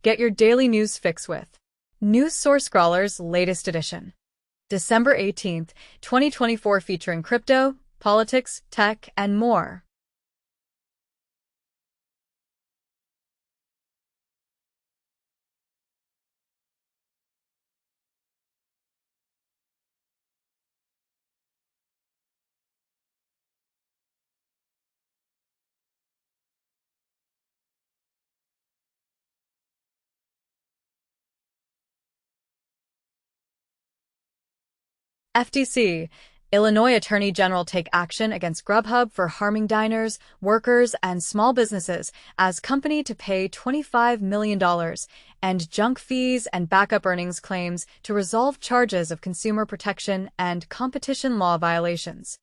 Get your daily news fix with News Source Scrawler's latest edition. December 18th, 2024, featuring crypto, politics, tech, and more. FTC, Illinois Attorney General take action against Grubhub for harming diners, workers, and small businesses as company to pay $25 million and junk fees and backup earnings claims to resolve charges of consumer protection and competition law violations.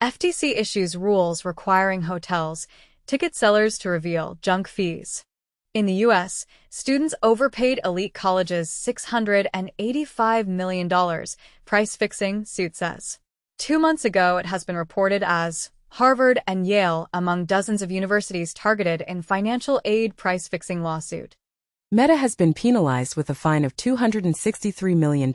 FTC issues rules requiring hotels, ticket sellers to reveal junk fees. In the U.S., students overpaid elite colleges $685 million, price-fixing suit says. 2 months ago, it has been reported as Harvard and Yale among dozens of universities targeted in financial aid price-fixing lawsuit. Meta has been penalized with a fine of $263 million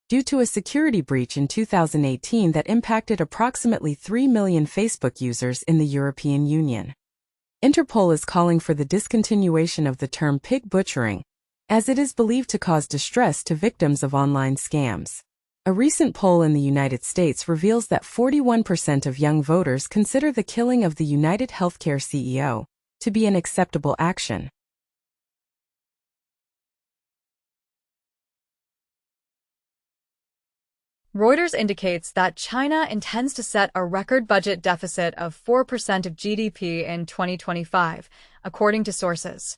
due to a security breach in 2018 that impacted approximately 3 million Facebook users in the European Union. Interpol is calling for the discontinuation of the term pig butchering, as it is believed to cause distress to victims of online scams. A recent poll in the United States reveals that 41% of young voters consider the killing of the United Healthcare CEO to be an acceptable action. Reuters indicates that China intends to set a record budget deficit of 4% of GDP in 2025, according to sources.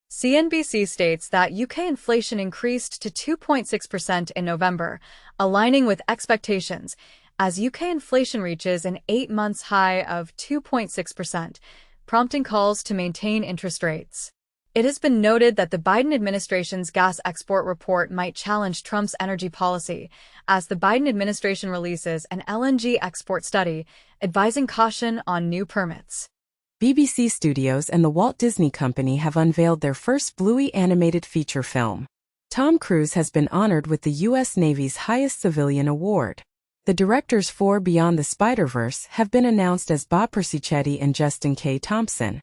CNBC states that UK inflation increased to 2.6% in November, aligning with expectations, as UK inflation reaches an 8-month high of 2.6%, prompting calls to maintain interest rates. It has been noted that the Biden administration's gas export report might challenge Trump's energy policy, as the Biden administration releases an LNG export study advising caution on new permits. BBC Studios and the Walt Disney Company have unveiled their first Bluey animated feature film. Tom Cruise has been honored with the U.S. Navy's highest civilian award. The directors for Beyond the Spider-Verse have been announced as Bob Persichetti and Justin K. Thompson.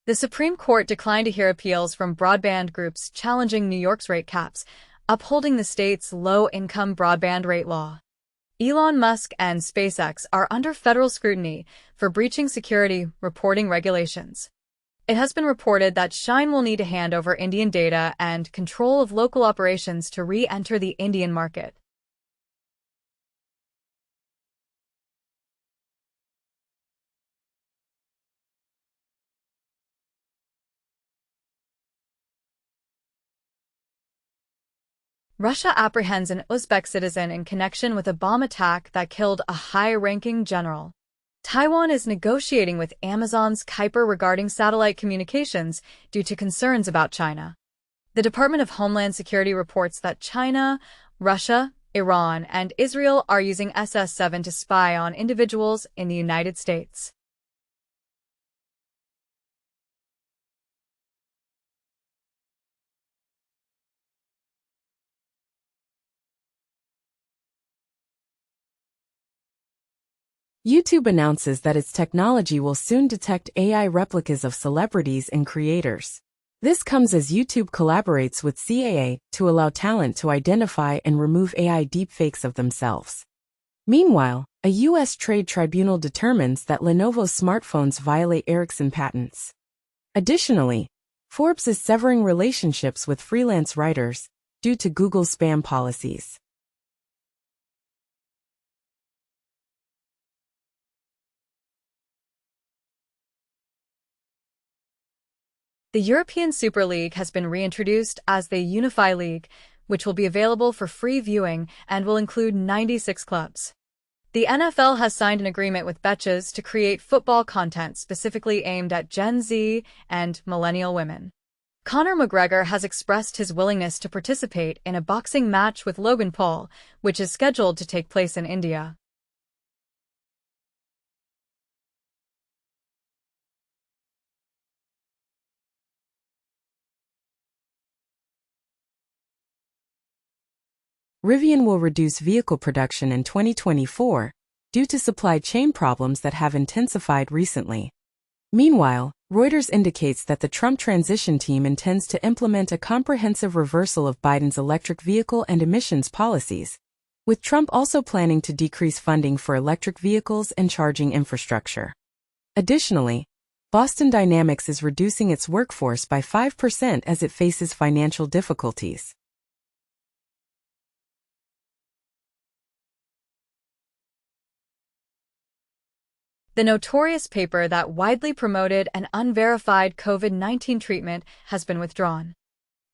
The Supreme Court declined to hear appeals from broadband groups challenging New York's rate caps, upholding the state's low-income broadband rate law. Elon Musk and SpaceX are under federal scrutiny for breaching security reporting regulations. It has been reported that Shine will need to hand over Indian data and control of local operations to re-enter the Indian market. Russia apprehends an Uzbek citizen in connection with a bomb attack that killed a high-ranking general. Taiwan is negotiating with Amazon's Kuiper regarding satellite communications due to concerns about China. The Department of Homeland Security reports that China, Russia, Iran, and Israel are using SS-7 to spy on individuals in the United States. YouTube announces that its technology will soon detect AI replicas of celebrities and creators. This comes as YouTube collaborates with CAA to allow talent to identify and remove AI deepfakes of themselves. Meanwhile, a U.S. trade tribunal determines that Lenovo's smartphones violate Ericsson patents. Additionally, Forbes is severing relationships with freelance writers due to Google's spam policies. The European Super League has been reintroduced as the Unify League, which will be available for free viewing and will include 96 clubs. The NFL has signed an agreement with Betches to create football content specifically aimed at Gen Z and millennial women. Conor McGregor has expressed his willingness to participate in a boxing match with Logan Paul, which is scheduled to take place in India. Rivian will reduce vehicle production in 2024 due to supply chain problems that have intensified recently. Meanwhile, Reuters indicates that the Trump transition team intends to implement a comprehensive reversal of Biden's electric vehicle and emissions policies, with Trump also planning to decrease funding for electric vehicles and charging infrastructure. Additionally, Boston Dynamics is reducing its workforce by 5% as it faces financial difficulties. The notorious paper that widely promoted an unverified COVID-19 treatment has been withdrawn.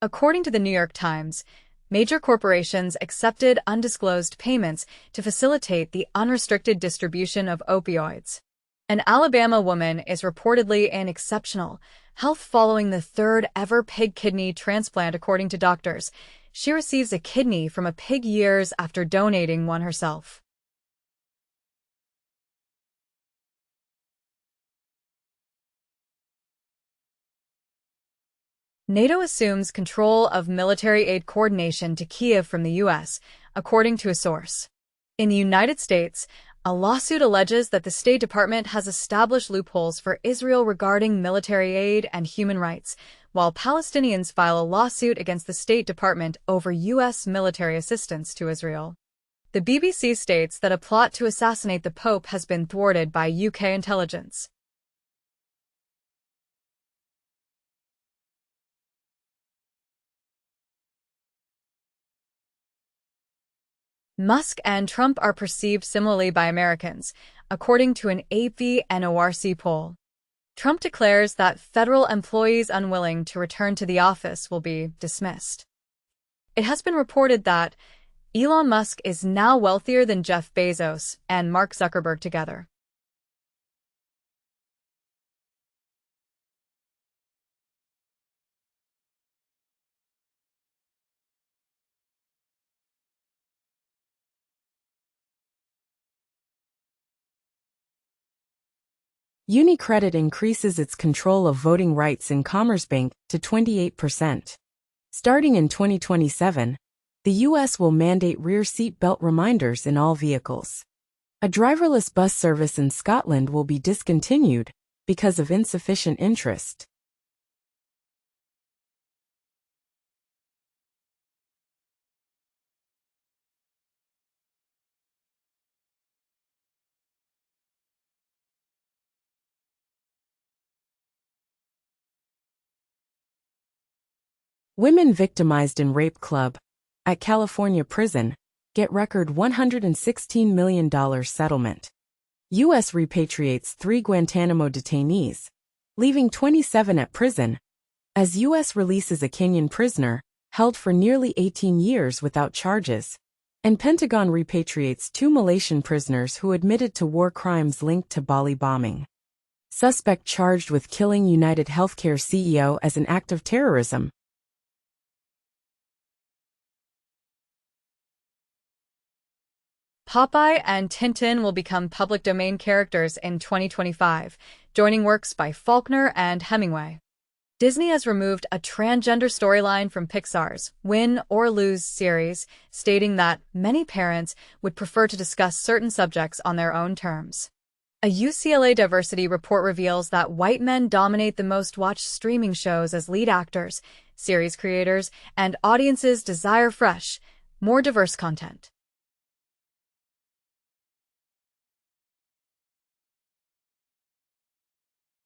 According to the New York Times, major corporations accepted undisclosed payments to facilitate the unrestricted distribution of opioids. An Alabama woman is reportedly in exceptional health following the third-ever pig kidney transplant, according to doctors. She receives a kidney from a pig years after donating one herself. NATO assumes control of military aid coordination to Kyiv from the U.S., according to a source. In the United States, a lawsuit alleges that the State Department has established loopholes for Israel regarding military aid and human rights, while Palestinians file a lawsuit against the State Department over U.S. military assistance to Israel. The BBC states that a plot to assassinate the Pope has been thwarted by UK intelligence. Musk and Trump are perceived similarly by Americans, according to an AP-NORC poll. Trump declares that federal employees unwilling to return to the office will be dismissed. It has been reported that Elon Musk is now wealthier than Jeff Bezos and Mark Zuckerberg together. UniCredit increases its control of voting rights in Commerzbank to 28%. Starting in 2027, the U.S. will mandate rear seat belt reminders in all vehicles. A driverless bus service in Scotland will be discontinued because of insufficient interest. Women victimized in rape club at California prison get record $116 million settlement. U.S. repatriates 3 Guantanamo detainees, leaving 27 at prison, as U.S. releases a Kenyan prisoner held for nearly 18 years without charges, and Pentagon repatriates 2 Malaysian prisoners who admitted to war crimes linked to Bali bombing. Suspect charged with killing United Healthcare CEO as an act of terrorism. Popeye and Tintin will become public domain characters in 2025, joining works by Faulkner and Hemingway. Disney has removed a transgender storyline from Pixar's Win or Lose series, stating that many parents would prefer to discuss certain subjects on their own terms. A UCLA diversity report reveals that white men dominate the most watched streaming shows as lead actors, series creators, and audiences desire fresh, more diverse content.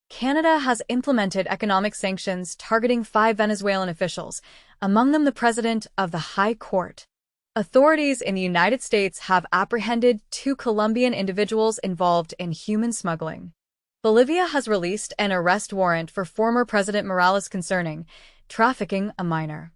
Canada has implemented economic sanctions targeting 5 Venezuelan officials, among them the president of the High Court. Authorities in the United States have apprehended 2 Colombian individuals involved in human smuggling. Bolivia has released an arrest warrant for former President Morales concerning trafficking a minor.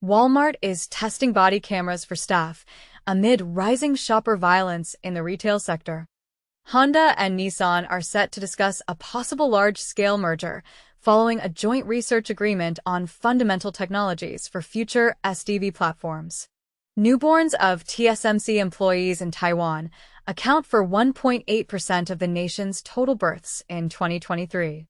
Walmart is testing body cameras for staff amid rising shopper violence in the retail sector. Honda and Nissan are set to discuss a possible large-scale merger following a joint research agreement on fundamental technologies for future SDV platforms. Newborns of TSMC employees in Taiwan account for 1.8% of the nation's total births in 2023.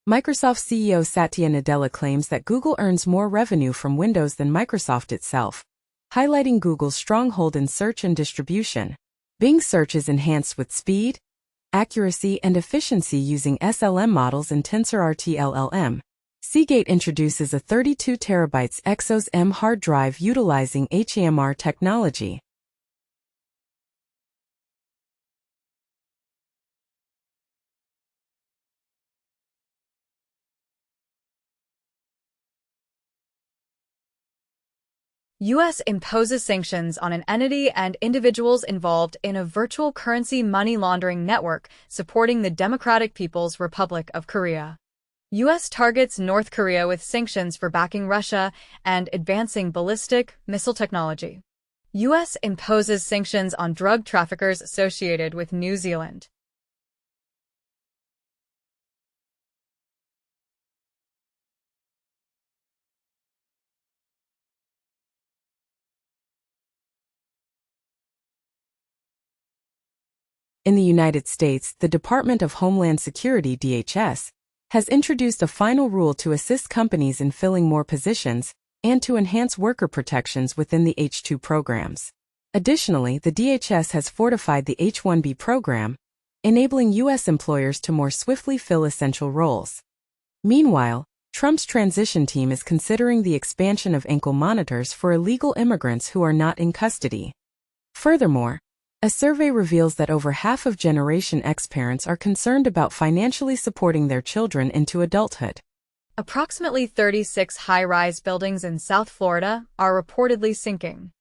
Microsoft CEO Satya Nadella claims that Google earns more revenue from Windows than Microsoft itself, highlighting Google's stronghold in search and distribution. Bing search is enhanced with speed, accuracy, and efficiency using SLM models and TensorRT LLM. Seagate introduces a 32 TB Exos M hard drive utilizing HEMR technology. U.S. imposes sanctions on an entity and individuals involved in a virtual currency money laundering network supporting the Democratic People's Republic of Korea. U.S. targets North Korea with sanctions for backing Russia and advancing ballistic missile technology. U.S. imposes sanctions on drug traffickers associated with New Zealand. In the United States, the Department of Homeland Security (DHS) has introduced a final rule to assist companies in filling more positions and to enhance worker protections within the H-2 programs. Additionally, the DHS has fortified the H-1B program, enabling U.S. employers to more swiftly fill essential roles. Meanwhile, Trump's transition team is considering the expansion of ankle monitors for illegal immigrants who are not in custody. Furthermore, a survey reveals that over half of Generation X parents are concerned about financially supporting their children into adulthood. Approximately 36 high-rise buildings in South Florida are reportedly sinking.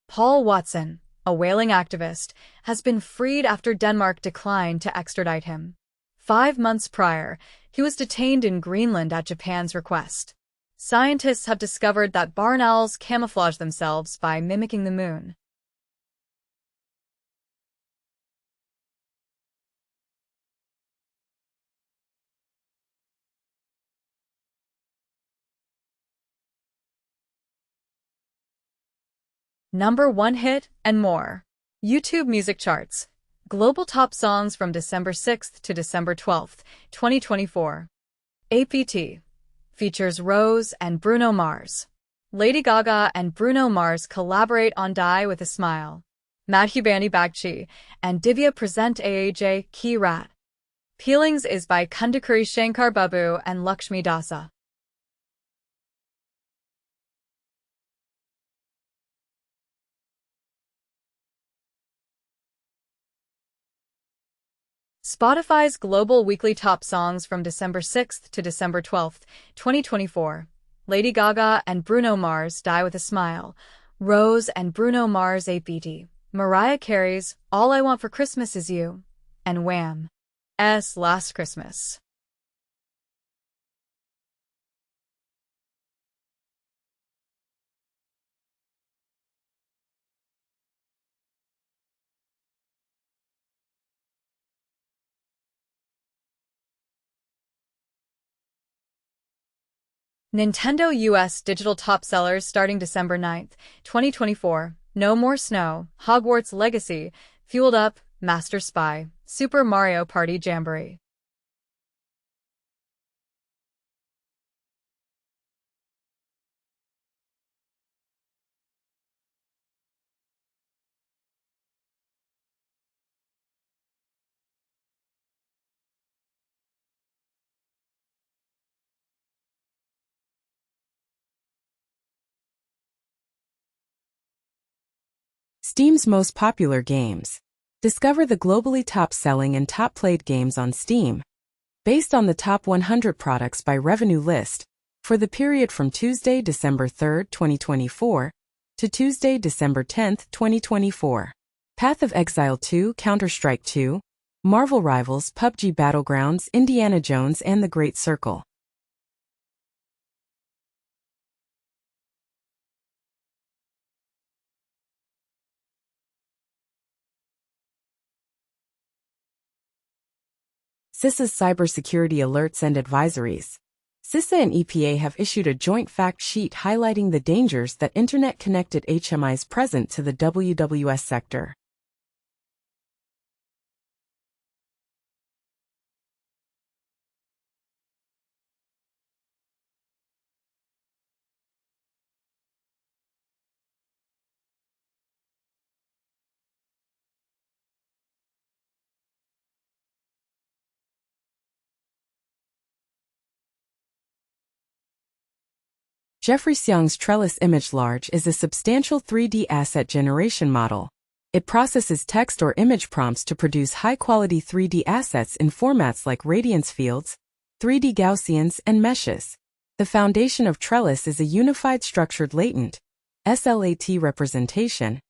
Paul Watson, a whaling activist, has been freed after Denmark declined to extradite him. 5 months prior, he was detained in Greenland at Japan's request. Scientists have discovered that barn owls camouflage themselves by mimicking the moon. Number 1 hit and more. YouTube music charts. Global top songs from December 6th to December 12th, 2024. APT. Features Rose and Bruno Mars. Lady Gaga and Bruno Mars collaborate on Die with a Smile. Madhubani Bagchi and Divya present AAJ Ki Rat. Peelings is by Kundakuri Shankar Babu and Lakshmi Dasa. Spotify's global weekly top songs from December 6th to December 12th, 2024. Lady Gaga and Bruno Mars Die with a Smile. Rose and Bruno Mars APT. Mariah Carey's All I Want for Christmas Is You. And Wham's Last Christmas. Nintendo US digital top sellers starting December 9th, 2024. No More Snow, Hogwarts Legacy, Fueled Up, Master Spy, Super Mario Party Jamboree. Steam's most popular games. Discover the globally top-selling and top-played games on Steam. Based on the top 100 products by revenue list, for the period from Tuesday, December 3, 2024, to Tuesday, December 10, 2024. Path of Exile 2, Counter-Strike 2, Marvel Rivals, PUBG Battlegrounds, Indiana Jones and the Great Circle. CISA's cybersecurity alerts and advisories. CISA and EPA have issued a joint fact sheet highlighting the dangers that Internet-connected HMIs present to the WWS sector. Jeffrey Xiang's Trellis Image Large is a substantial 3D asset generation model. It processes text or image prompts to produce high-quality 3D assets in formats like radiance fields, 3D Gaussians, and meshes. The foundation of Trellis is a unified structured latent (SLAT) representation,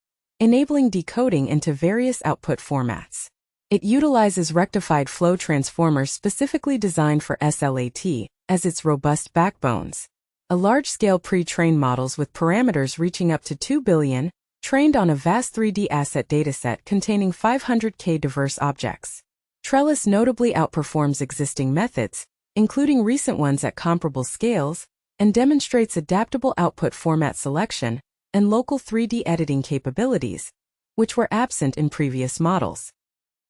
enabling decoding into various output formats. It utilizes rectified flow transformers specifically designed for SLAT as its robust backbones. A large-scale pre-trained models with parameters reaching up to 2 billion, trained on a vast 3D asset dataset containing 500K diverse objects. Trellis notably outperforms existing methods, including recent ones at comparable scales, and demonstrates adaptable output format selection and local 3D editing capabilities, which were absent in previous models.